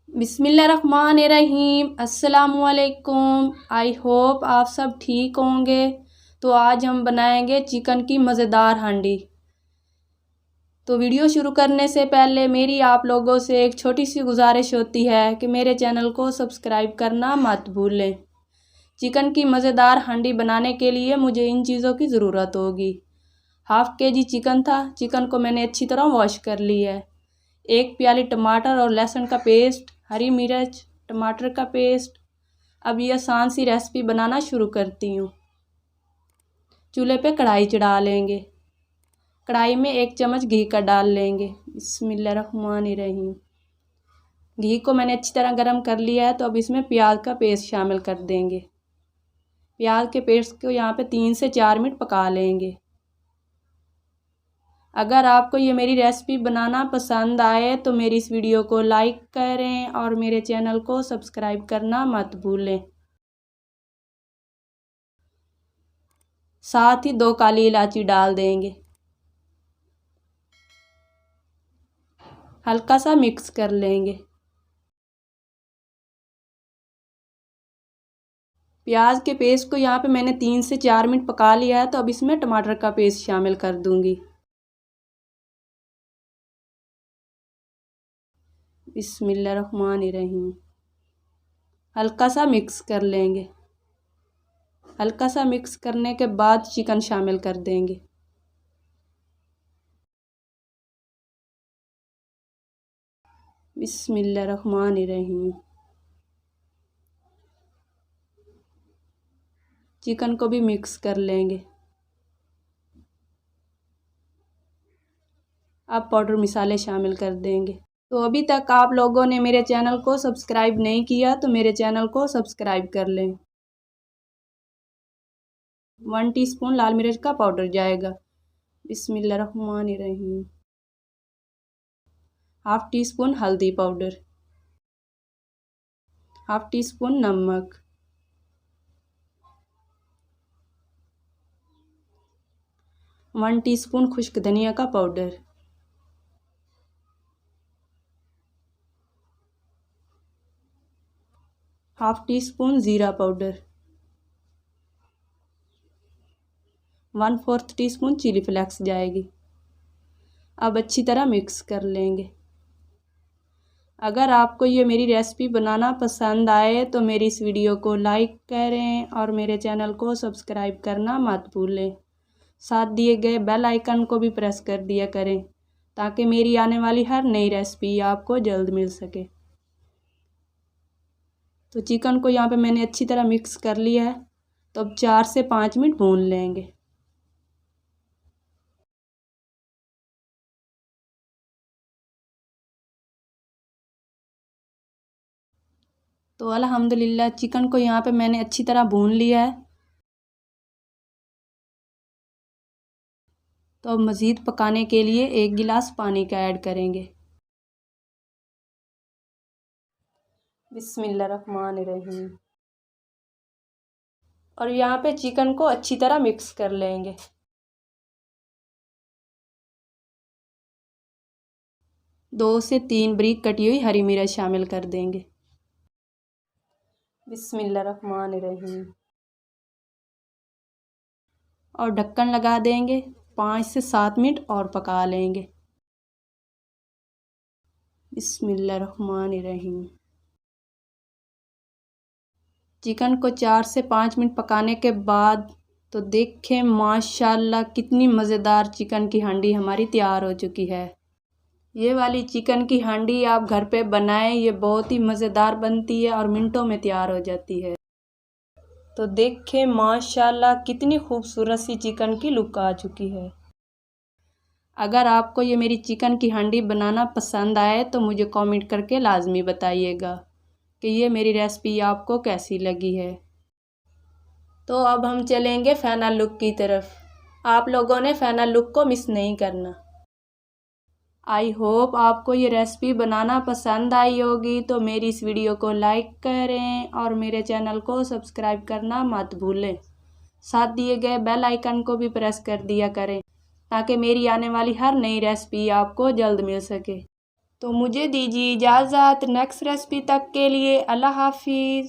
बिस्मिल्लाहिर्रहमानिर्रहीम। अस्सलामुअलैकुम। I hope आप सब ठीक होंगे। तो आज हम बनाएंगे चिकन की मज़ेदार हांडी। तो वीडियो शुरू करने से पहले मेरी आप लोगों से एक छोटी सी गुजारिश होती है कि मेरे चैनल को सब्सक्राइब करना मत भूलें। चिकन की मज़ेदार हांडी बनाने के लिए मुझे इन चीज़ों की ज़रूरत होगी। हाफ़ केजी चिकन था। चिकन को मैंने अच्छी तरह वॉश कर लिया है। 1 प्याली टमाटर और लहसुन का पेस्ट, हरी मिर्च, टमाटर का पेस्ट। अब ये आसान सी रेसिपी बनाना शुरू करती हूँ। चूल्हे पे कढ़ाई चढ़ा लेंगे। कढ़ाई में 1 चम्मच घी का डाल लेंगे। बिस्मिल्लाहिर्रहमानिर्रहीम। घी को मैंने अच्छी तरह गर्म कर लिया है। तो अब इसमें प्याज का पेस्ट शामिल कर देंगे। प्याज के पेस्ट को यहाँ पे 3 से 4 मिनट पका लेंगे। अगर आपको ये मेरी रेसिपी बनाना पसंद आए तो मेरी इस वीडियो को लाइक करें और मेरे चैनल को सब्सक्राइब करना मत भूलें। साथ ही 2 काली इलायची डाल देंगे। हल्का सा मिक्स कर लेंगे। प्याज के पेस्ट को यहाँ पे मैंने 3 से 4 मिनट पका लिया है। तो अब इसमें टमाटर का पेस्ट शामिल कर दूंगी। बिस्मिल्लाहिर्रहमानिर्रहीम। हल्का सा मिक्स कर लेंगे। हल्का सा मिक्स करने के बाद चिकन शामिल कर देंगे। बिस्मिल्लाहिर्रहमानिर्रहीम। चिकन को भी मिक्स कर लेंगे। अब पाउडर मसाले शामिल कर देंगे। तो अभी तक आप लोगों ने मेरे चैनल को सब्सक्राइब नहीं किया तो मेरे चैनल को सब्सक्राइब कर लें। 1 टीस्पून लाल मिर्च का पाउडर जाएगा। बिस्मिल्लाहिर्रहमानिर्रहीम। हाफ़ टी स्पून हल्दी पाउडर, हाफ़ टी स्पून नमक, 1 टीस्पून खुश्क धनिया का पाउडर, हाफ़ टी स्पून ज़ीरा पाउडर, 1/4 टीस्पून चिली फ्लेक्स जाएगी। अब अच्छी तरह मिक्स कर लेंगे। अगर आपको ये मेरी रेसिपी बनाना पसंद आए तो मेरी इस वीडियो को लाइक करें और मेरे चैनल को सब्सक्राइब करना मत भूलें। साथ दिए गए बेल आइकन को भी प्रेस कर दिया करें ताकि मेरी आने वाली हर नई रेसिपी आपको जल्द मिल सके। तो चिकन को यहाँ पे मैंने अच्छी तरह मिक्स कर लिया है। तो अब 4 से 5 मिनट भून लेंगे। तो अल्हम्दुलिल्लाह चिकन को यहाँ पे मैंने अच्छी तरह भून लिया है। तो अब मज़ीद पकाने के लिए 1 गिलास पानी का ऐड करेंगे। बिस्मिल्लाहिर्रहमानिर्रहीम। और यहाँ पे चिकन को अच्छी तरह मिक्स कर लेंगे। दो से 3 बारीक कटी हुई हरी मिर्च शामिल कर देंगे। बिस्मिल्लाहिर्रहमानिर्रहीम। और ढक्कन लगा देंगे। 5 से 7 मिनट और पका लेंगे। बिस्मिल्लाहिर्रहमानिर्रहीम। चिकन को 4 से 5 मिनट पकाने के बाद तो देखें माशाल्लाह कितनी मज़ेदार चिकन की हांडी हमारी तैयार हो चुकी है। ये वाली चिकन की हांडी आप घर पे बनाएं, ये बहुत ही मज़ेदार बनती है और मिनटों में तैयार हो जाती है। तो देखें माशाल्लाह कितनी खूबसूरत सी चिकन की लुक आ चुकी है। अगर आपको ये मेरी चिकन की हांडी बनाना पसंद आए तो मुझे कमेंट करके लाजमी बताइएगा कि ये मेरी रेसिपी आपको कैसी लगी है। तो अब हम चलेंगे फाइनल लुक की तरफ। आप लोगों ने फाइनल लुक को मिस नहीं करना। आई होप आपको ये रेसिपी बनाना पसंद आई होगी। तो मेरी इस वीडियो को लाइक करें और मेरे चैनल को सब्सक्राइब करना मत भूलें। साथ दिए गए बेल आइकन को भी प्रेस कर दिया करें ताकि मेरी आने वाली हर नई रेसिपी आपको जल्द मिल सके। तो मुझे दीजिए इजाज़त। नेक्स्ट रेसिपी तक के लिए अल्लाह हाफिज़।